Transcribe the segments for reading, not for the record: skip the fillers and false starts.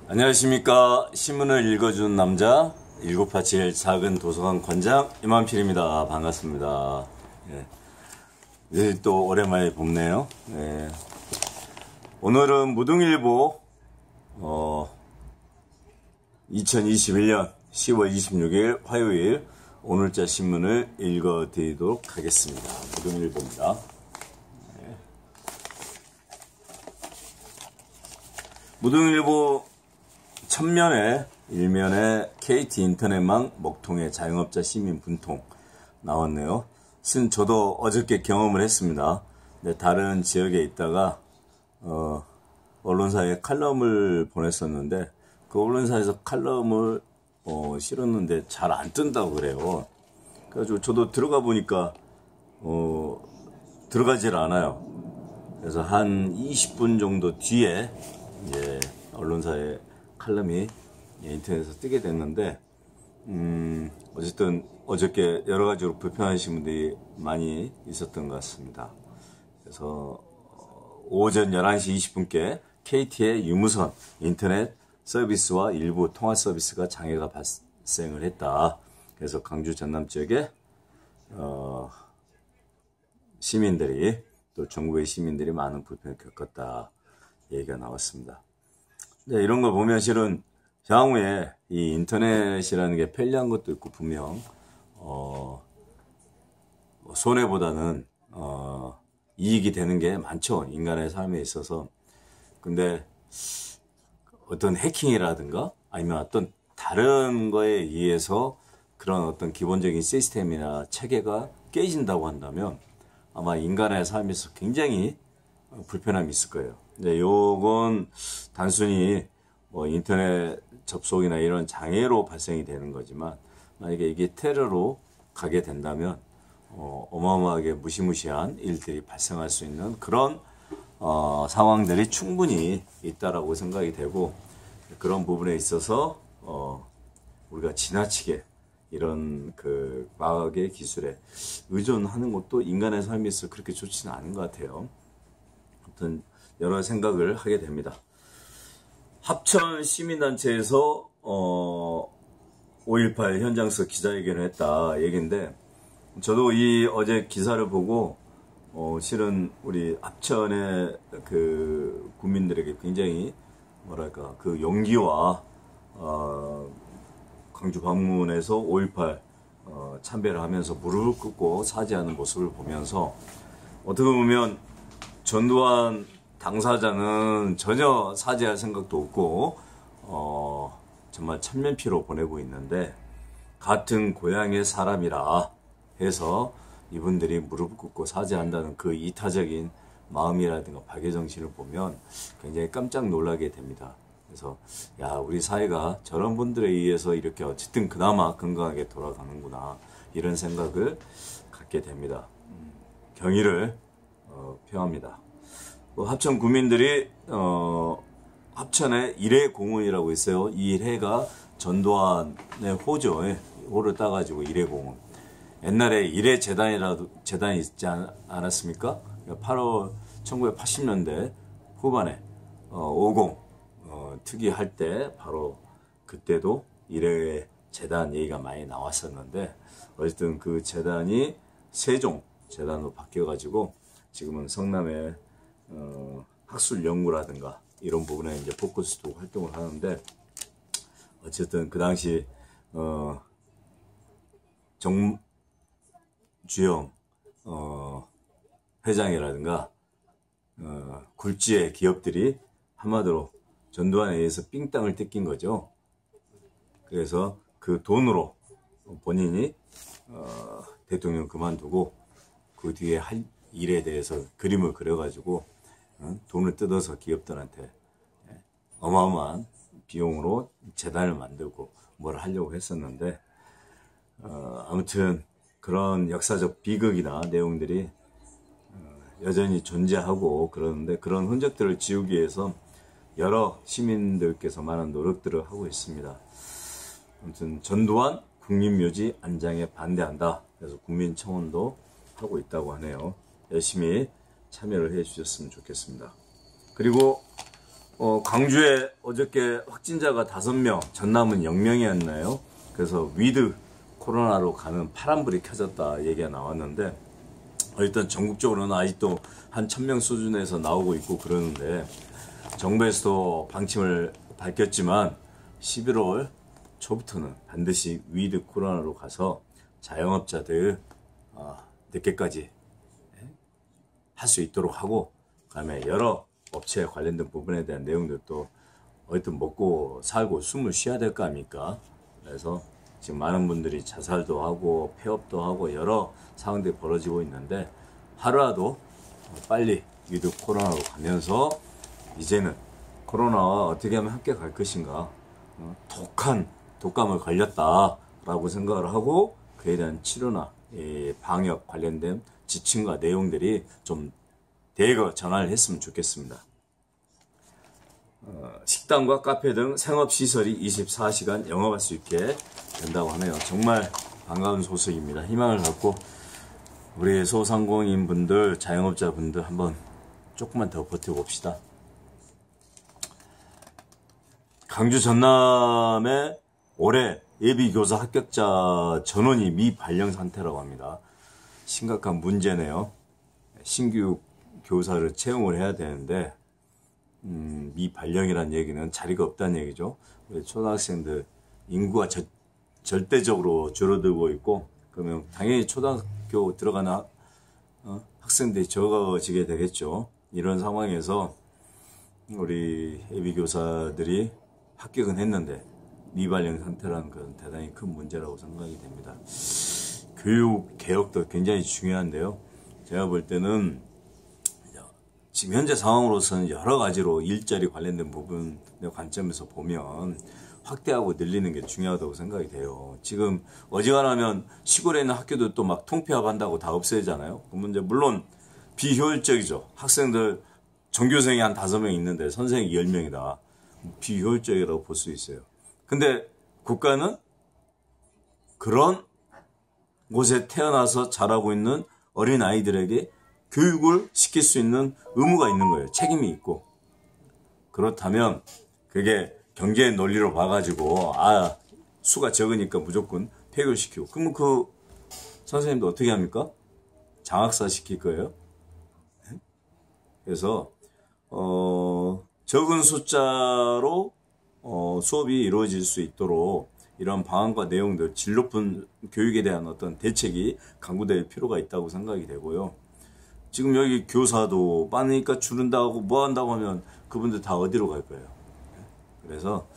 안녕하십니까. 신문을 읽어주는 남자 1987 작은 도서관 관장 이만필입니다. 반갑습니다. 예. 내일 또 오랜만에 봅네요. 예. 오늘은 무등일보 2021년 10월 26일 화요일 오늘자 신문을 읽어드리도록 하겠습니다. 무등일보입니다. 예. 무등일보 첫면에 일면에 KT 인터넷망 먹통의 자영업자 시민 분통 나왔네요. 실은 저도 어저께 경험을 했습니다. 네, 다른 지역에 있다가 언론사에 칼럼을 보냈었는데 그 언론사에서 칼럼을 실었는데 잘 안 뜬다고 그래요. 그래가지고 저도 들어가 보니까 들어가질 않아요. 그래서 한 20분 정도 뒤에 이제 언론사에 칼럼이 인터넷에서 뜨게 됐는데 어쨌든 어저께 여러 가지로 불편하신 분들이 많이 있었던 것 같습니다. 그래서 오전 11시 20분께 KT의 유무선 인터넷 서비스와 일부 통화 서비스가 장애가 발생을 했다. 그래서 강주 전남 지역에 시민들이 또 전국의 시민들이 많은 불편을 겪었다 얘기가 나왔습니다. 네, 이런 거 보면 실은 향후에 이 인터넷이라는 게 편리한 것도 있고 분명 손해보다는 이익이 되는 게 많죠. 인간의 삶에 있어서. 근데 어떤 해킹이라든가 아니면 어떤 다른 거에 의해서 그런 어떤 기본적인 시스템이나 체계가 깨진다고 한다면 아마 인간의 삶에서 굉장히 불편함이 있을 거예요. 근데 요건 단순히 인터넷 접속이나 이런 장애로 발생이 되는 거지만 만약에 이게 테러로 가게 된다면 어마어마하게 무시무시한 일들이 발생할 수 있는 그런 상황들이 충분히 있다라고 생각이 되고 그런 부분에 있어서 우리가 지나치게 이런 그 과학의 기술에 의존하는 것도 인간의 삶에 있어서 그렇게 좋지는 않은 것 같아요. 아무튼 여러 생각을 하게 됩니다. 합천 시민단체에서 5.18 현장에서 기자회견을 했다 얘기인데 저도 이 어제 기사를 보고 실은 우리 합천의 그 국민들에게 굉장히 뭐랄까 그 용기와 광주 방문에서 5.18 참배를 하면서 무릎을 꿇고 사죄하는 모습을 보면서 어떻게 보면 전두환 당사자는 전혀 사죄할 생각도 없고 정말 천면피로 보내고 있는데 같은 고향의 사람이라 해서 이분들이 무릎 꿇고 사죄한다는 그 이타적인 마음이라든가 박애정신을 보면 굉장히 깜짝 놀라게 됩니다. 그래서 야 우리 사회가 저런 분들에 의해서 이렇게 어쨌든 그나마 건강하게 돌아가는구나 이런 생각을 갖게 됩니다. 경의를 표합니다. 합천 구민들이 합천에 일회공원이라고 있어요. 이 일회가 전두환의 호죠. 호를 따가지고 일회공원. 옛날에 일회재단이라도 재단이 있지 않았습니까? 1980년대 후반에 50 특위할 때 바로 그때도 일회재단 얘기가 많이 나왔었는데 어쨌든 그 재단이 세종 재단으로 바뀌어가지고 지금은 성남에 학술 연구라든가 이런 부분에 이제 포커스 두고 활동을 하는데 어쨌든 그 당시 정주영 회장이라든가 굴지의 기업들이 한마디로 전두환에 의해서 삥땅을 뜯긴 거죠. 그래서 그 돈으로 본인이 대통령 그만두고 그 뒤에 할 일에 대해서 그림을 그려가지고 돈을 뜯어서 기업들한테 어마어마한 비용으로 재단을 만들고 뭘 하려고 했었는데 아무튼 그런 역사적 비극이나 내용들이 여전히 존재하고 그러는데 그런 흔적들을 지우기 위해서 여러 시민들께서 많은 노력들을 하고 있습니다. 아무튼 전두환 국립묘지 안장에 반대한다. 그래서 국민청원도 하고 있다고 하네요. 열심히 참여를 해 주셨으면 좋겠습니다. 그리고 광주에 어저께 확진자가 5명, 전남은 0명이었나요? 그래서 위드 코로나로 가는 파란불이 켜졌다 얘기가 나왔는데, 일단 전국적으로는 아직도 한 1000명 수준에서 나오고 있고 그러는데, 정부에서도 방침을 밝혔지만 11월 초부터는 반드시 위드 코로나로 가서 자영업자들 늦게까지 할 수 있도록 하고, 그다음에 여러 업체에 관련된 부분에 대한 내용들도 어쨌든 먹고 살고 숨을 쉬어야 될 거 아닙니까? 그래서 지금 많은 분들이 자살도 하고 폐업도 하고 여러 상황들이 벌어지고 있는데, 하루라도 빨리 위드 코로나로 가면서 이제는 코로나와 어떻게 하면 함께 갈 것인가, 독한 독감을 걸렸다라고 생각을 하고 그에 대한 치료나 방역 관련된 지침과 내용들이 좀 대거 전화를 했으면 좋겠습니다. 식당과 카페 등 생업시설이 24시간 영업할 수 있게 된다고 하네요. 정말 반가운 소식입니다. 희망을 갖고 우리 소상공인 분들, 자영업자 분들 한번 조금만 더 버텨봅시다. 광주 전남에 올해 예비교사 합격자 전원이 미발령 상태라고 합니다. 심각한 문제네요. 신규 교사를 채용을 해야 되는데 미발령이란 얘기는 자리가 없다는 얘기죠. 우리 초등학생들 인구가 절대적으로 줄어들고 있고, 그러면 당연히 초등학교 들어가는 학생들이 적어지게 되겠죠. 이런 상황에서 우리 예비교사들이 합격은 했는데 미발령 상태라는 건 대단히 큰 문제라고 생각이 됩니다. 교육 개혁도 굉장히 중요한데요. 제가 볼 때는 지금 현재 상황으로서는 여러 가지로 일자리 관련된 부분의 관점에서 보면 확대하고 늘리는 게 중요하다고 생각이 돼요. 지금 어지간하면 시골에 있는 학교도 또 막 통폐합한다고 다 없애잖아요. 그 문제 물론 비효율적이죠. 학생들 전교생이 한 5명 있는데 선생이 10명이다. 비효율적이라고 볼 수 있어요. 근데 국가는 그런 곳에 태어나서 자라고 있는 어린 아이들에게 교육을 시킬 수 있는 의무가 있는 거예요. 책임이 있고. 그렇다면 그게 경제의 논리로 봐가지고 수가 적으니까 무조건 폐교시키고, 그러면 그 선생님도 어떻게 합니까? 장학사 시킬 거예요? 그래서 적은 숫자로 수업이 이루어질 수 있도록 이런 방안과 내용들, 질 높은 교육에 대한 어떤 대책이 강구될 필요가 있다고 생각이 되고요. 지금 여기 교사도 많으니까 줄은다고 뭐 한다고 하면 그분들 다 어디로 갈 거예요. 그래서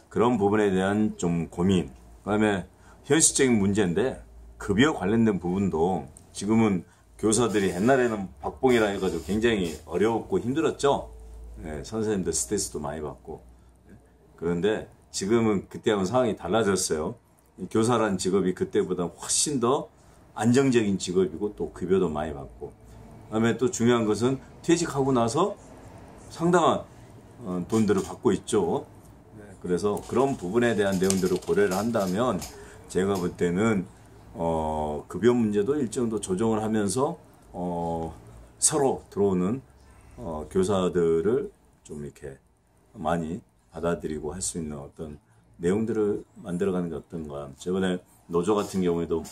그런 부분에 대한 좀 고민, 그다음에 현실적인 문제인데 급여 관련된 부분도 지금은 교사들이 옛날에는 박봉이라 해가지고 굉장히 어려웠고 힘들었죠. 네, 선생님들 스트레스도 많이 받고. 그런데 지금은 그때하고는 상황이 달라졌어요. 교사라는 직업이 그때보다 훨씬 더 안정적인 직업이고 또 급여도 많이 받고, 그다음에 또 중요한 것은 퇴직하고 나서 상당한 돈들을 받고 있죠. 그래서 그런 부분에 대한 내용들을 고려를 한다면 제가 볼 때는 급여 문제도 일정 정도 조정을 하면서 서로 들어오는 교사들을 좀 이렇게 많이 받아들이고 할 수 있는 어떤 내용들을 만들어가는 게 어떤가. 저번에 노조 같은 경우에도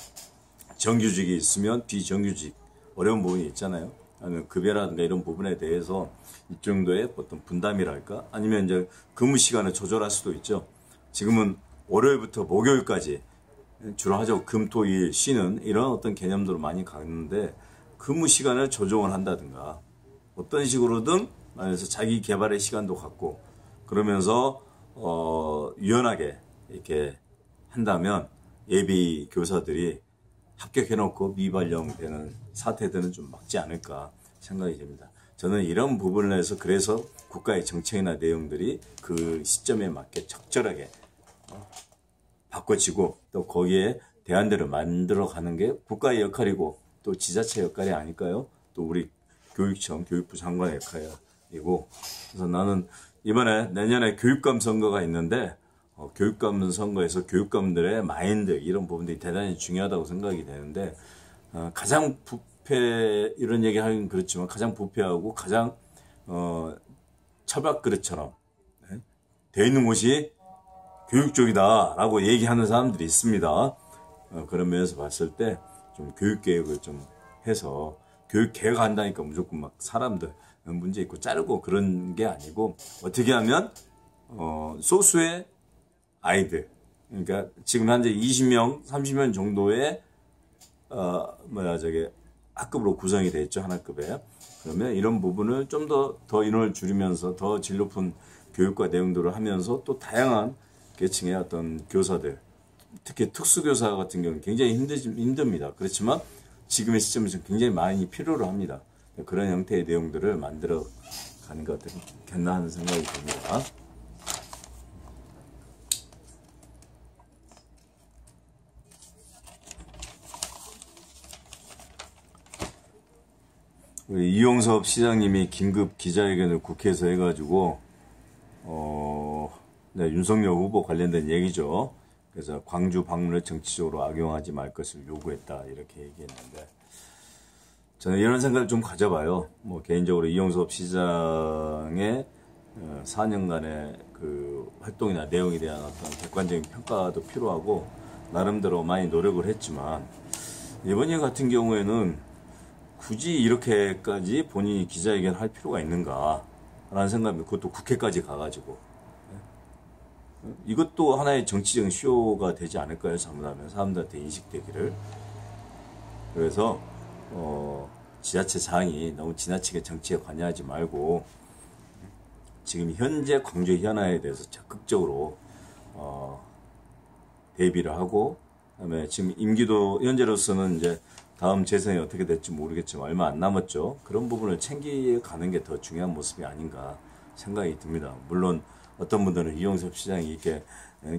정규직이 있으면 비정규직 어려운 부분이 있잖아요. 아니면 급여라든가 이런 부분에 대해서 일정도의 어떤 분담이랄까, 아니면 이제 근무 시간을 조절할 수도 있죠. 지금은 월요일부터 목요일까지 주로 하죠. 금, 토, 일 쉬는 이런 어떤 개념들을 많이 갖는데 근무 시간을 조정을 한다든가 어떤 식으로든 말해서 자기 개발의 시간도 갖고 그러면서 유연하게 이렇게 한다면 예비 교사들이 합격해놓고 미발령되는 사태들은 좀 막지 않을까 생각이 됩니다. 저는 이런 부분에서 그래서 국가의 정책이나 내용들이 그 시점에 맞게 적절하게 바꿔지고 또 거기에 대안들을 만들어가는 게 국가의 역할이고 또 지자체 역할이 아닐까요? 또 우리 교육청, 교육부 장관의 역할이고, 그래서 나는 이번에 내년에 교육감 선거가 있는데 교육감 선거에서 교육감들의 마인드 이런 부분들이 대단히 중요하다고 생각이 되는데 가장 부패 이런 얘기 하긴 그렇지만 가장 부패하고 가장 철밥 그릇처럼 되어 있는 곳이 교육 쪽이다라고 얘기하는 사람들이 있습니다. 그런 면에서 봤을 때 좀 교육 개혁을 좀 해서 교육 개혁한다니까 무조건 막 사람들 문제 있고 자르고 그런 게 아니고 어떻게 하면 소수의 아이들 그러니까 지금 현재 20명, 30명 정도의 학급으로 구성이 되어 있죠. 하나급에. 그러면 이런 부분을 좀 더 인원을 줄이면서 더 질 높은 교육과 내용들을 하면서 또 다양한 계층의 어떤 교사들, 특히 특수교사 같은 경우는 굉장히 힘듭니다. 그렇지만 지금의 시점에서 굉장히 많이 필요로 합니다. 그런 형태의 내용들을 만들어 가는 것 같겠나 하는 생각이 듭니다. 우리 이용섭 시장님이 긴급 기자회견을 국회에서 해가지고 네, 윤석열 후보 관련된 얘기죠. 그래서 광주 방문을 정치적으로 악용하지 말 것을 요구했다 이렇게 얘기했는데 저는 이런 생각을 좀 가져봐요. 뭐 개인적으로 이용섭 시장의 4년간의 그 활동이나 내용에 대한 어떤 객관적인 평가도 필요하고 나름대로 많이 노력을 했지만 이번 일 같은 경우에는 굳이 이렇게까지 본인이 기자회견 할 필요가 있는가 라는 생각이 그것도 국회까지 가가지고 이것도 하나의 정치적인 쇼가 되지 않을까요? 잘못하면 사람들한테 인식되기를. 그래서 지자체장이 너무 지나치게 정치에 관여하지 말고 지금 현재 광주 현안에 대해서 적극적으로 대비를 하고 그다음에 지금 임기도 현재로서는 이제 다음 재선이 어떻게 될지 모르겠지만 얼마 안 남았죠. 그런 부분을 챙겨가는 게 더 중요한 모습이 아닌가 생각이 듭니다. 물론 어떤 분들은 이용섭 시장이 이렇게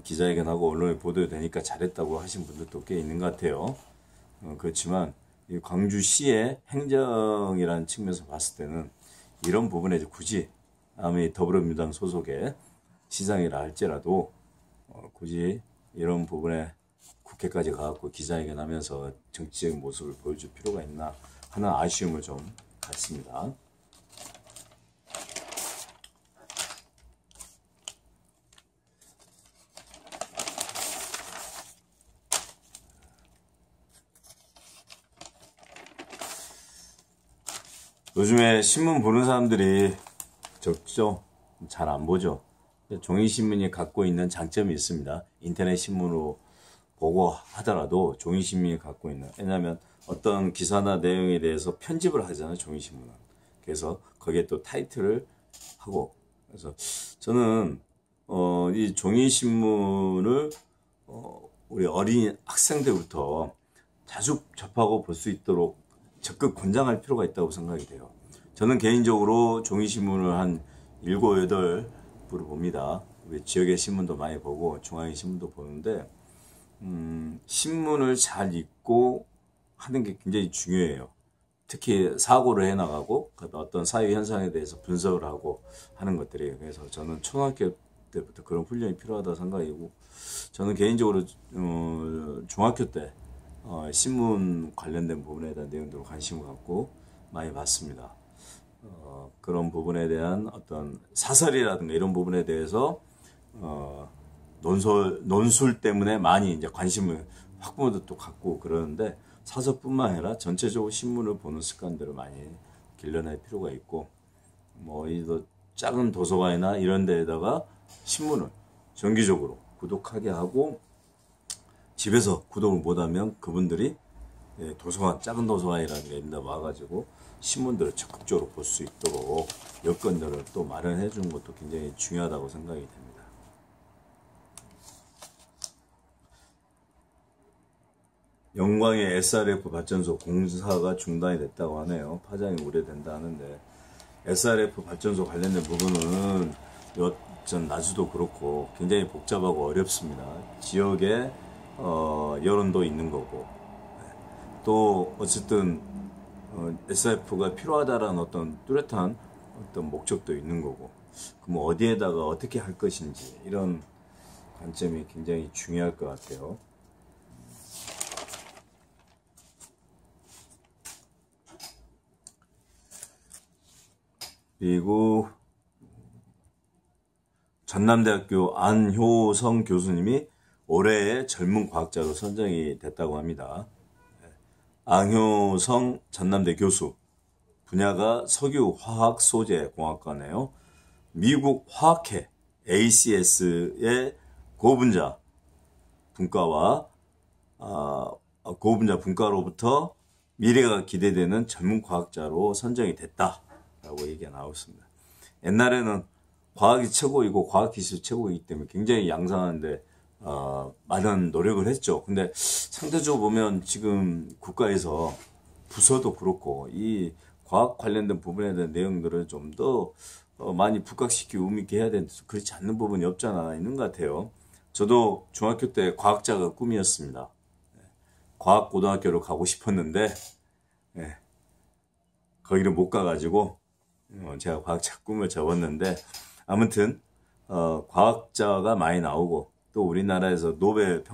기자회견하고 언론에 보도되니까 잘했다고 하신 분들도 꽤 있는 것 같아요. 그렇지만 이 광주시의 행정이라는 측면에서 봤을 때는 이런 부분에 굳이 아무리 더불어민주당 소속의 시장이라 할지라도 굳이 이런 부분에 국회까지 가갖고 기자회견 하면서 정치적인 모습을 보여줄 필요가 있나 하는 아쉬움을 좀 갖습니다. 요즘에 신문 보는 사람들이 적죠. 잘 안 보죠. 종이신문이 갖고 있는 장점이 있습니다. 인터넷 신문으로 보고 하더라도 종이신문이 갖고 있는, 왜냐하면 어떤 기사나 내용에 대해서 편집을 하잖아요, 종이신문은. 그래서 거기에 또 타이틀을 하고, 그래서 저는 이 종이신문을 우리 어린 학생들부터 자주 접하고 볼 수 있도록 적극 권장할 필요가 있다고 생각이 돼요. 저는 개인적으로 종이신문을 한 7, 8부를 봅니다. 우리 지역의 신문도 많이 보고 중앙의 신문도 보는데 신문을 잘 읽고 하는 게 굉장히 중요해요. 특히 사고를 해나가고 어떤 사회 현상에 대해서 분석을 하고 하는 것들이. 그래서 저는 초등학교 때부터 그런 훈련이 필요하다고 생각이고, 저는 개인적으로 중학교 때 신문 관련된 부분에 대한 내용들을 관심을 갖고 많이 봤습니다. 그런 부분에 대한 어떤 사설이라든가 이런 부분에 대해서 논술 때문에 많이 이제 관심을 학부모들도 갖고 그러는데, 사설뿐만 아니라 전체적으로 신문을 보는 습관들을 많이 길러낼 필요가 있고, 뭐 이 작은 도서관이나 이런 데에다가 신문을 정기적으로 구독하게 하고, 집에서 구독을 못하면 그분들이 도서관, 작은 도서관이라는 데 와가지고 신문들을 적극적으로 볼 수 있도록 여건들을 또 마련해 주는 것도 굉장히 중요하다고 생각이 됩니다. 영광의 SRF 발전소 공사가 중단이 됐다고 하네요. 파장이 우려된다 하는데, SRF 발전소 관련된 부분은 전 나주도 그렇고 굉장히 복잡하고 어렵습니다. 지역에 여론도 있는 거고, 또 어쨌든 SRF가 필요하다라는 어떤 뚜렷한 어떤 목적도 있는 거고, 그럼 어디에다가 어떻게 할 것인지 이런 관점이 굉장히 중요할 것 같아요. 그리고 전남대학교 안효성 교수님이 올해의 젊은 과학자로 선정이 됐다고 합니다. 안효성 전남대 교수, 분야가 석유화학소재공학과네요. 미국 화학회 ACS의 고분자 분과로부터 미래가 기대되는 젊은 과학자로 선정이 됐다라고 얘기가 나왔습니다. 옛날에는 과학이 최고이고 과학기술이 최고이기 때문에 굉장히 양산하는데 많은 노력을 했죠. 근데 상대적으로 보면 지금 국가에서 부서도 그렇고 이 과학 관련된 부분에 대한 내용들을 좀 더 많이 부각시키고 의미있게 해야 되는데 그렇지 않는 부분이 없잖아 있는 것 같아요. 저도 중학교 때 과학자가 꿈이었습니다. 과학고등학교로 가고 싶었는데 거기를 못 가가지고 제가 과학자 꿈을 접었는데 아무튼 과학자가 많이 나오고 또 우리나라에서 노벨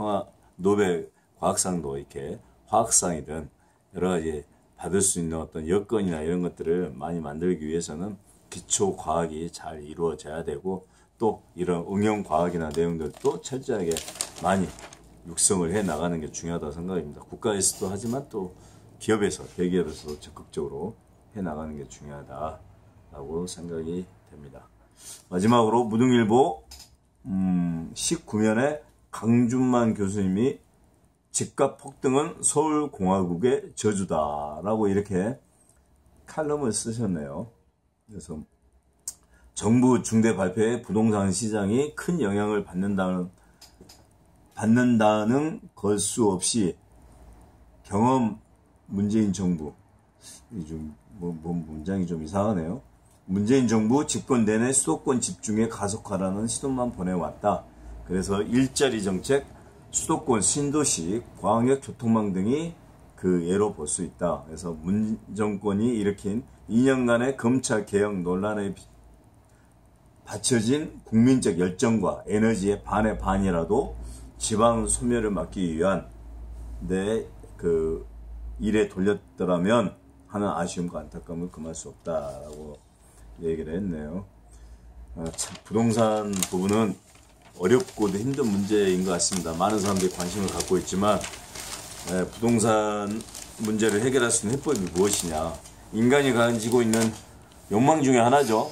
과학상도 이렇게 화학상이든 여러 가지 받을 수 있는 어떤 여건이나 이런 것들을 많이 만들기 위해서는 기초 과학이 잘 이루어져야 되고 또 이런 응용 과학이나 내용들도 철저하게 많이 육성을 해 나가는 게 중요하다고 생각합니다. 국가에서도 하지만 또 기업에서, 대기업에서도 적극적으로 해 나가는 게 중요하다라고 생각이 됩니다. 마지막으로 무등일보 19면에 강준만 교수님이 집값 폭등은 서울공화국의 저주다라고 이렇게 칼럼을 쓰셨네요. 그래서 정부 중대 발표에 부동산 시장이 큰 영향을 받는다는 걸 수 없이 경험 문재인 정부 문장이 좀 이상하네요. 문재인 정부 집권 내내 수도권 집중에 가속화라는 신호만 보내왔다. 그래서 일자리 정책, 수도권 신도시, 광역 교통망 등이 그 예로 볼 수 있다. 그래서 문 정권이 일으킨 2년간의 검찰 개혁 논란에 바쳐진 국민적 열정과 에너지의 반의 반이라도 지방 소멸을 막기 위한 그 일에 돌렸더라면 하는 아쉬움과 안타까움을 금할 수 없다라고 얘기를 했네요. 참 부동산 부분은 어렵고도 힘든 문제인 것 같습니다. 많은 사람들이 관심을 갖고 있지만 부동산 문제를 해결할 수 있는 해법이 무엇이냐. 인간이 가지고 있는 욕망 중에 하나죠.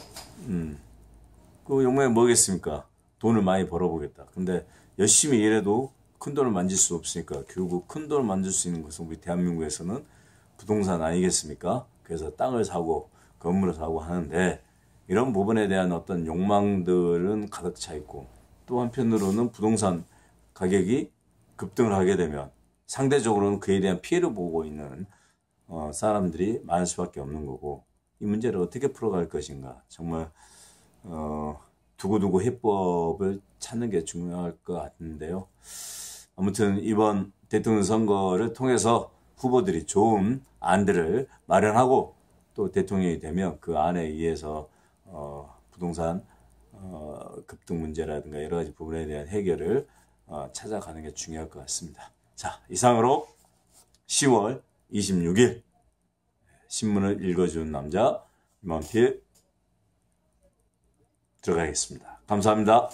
그 욕망이 뭐겠습니까? 돈을 많이 벌어보겠다. 근데 열심히 일해도 큰 돈을 만질 수 없으니까 결국 큰 돈을 만질 수 있는 것은 우리 대한민국에서는 부동산 아니겠습니까? 그래서 땅을 사고 건물을 사고 하는데 이런 부분에 대한 어떤 욕망들은 가득 차 있고 또 한편으로는 부동산 가격이 급등을 하게 되면 상대적으로는 그에 대한 피해를 보고 있는 사람들이 많을 수밖에 없는 거고 이 문제를 어떻게 풀어갈 것인가 정말 두고두고 해법을 찾는 게 중요할 것 같은데요. 아무튼 이번 대통령 선거를 통해서 후보들이 좋은 안들을 마련하고 또 대통령이 되면 그 안에 의해서 부동산 급등 문제라든가 여러 가지 부분에 대한 해결을 찾아가는 게 중요할 것 같습니다. 자, 이상으로 10월 26일 신문을 읽어주는 남자 임원필 들어가겠습니다. 감사합니다.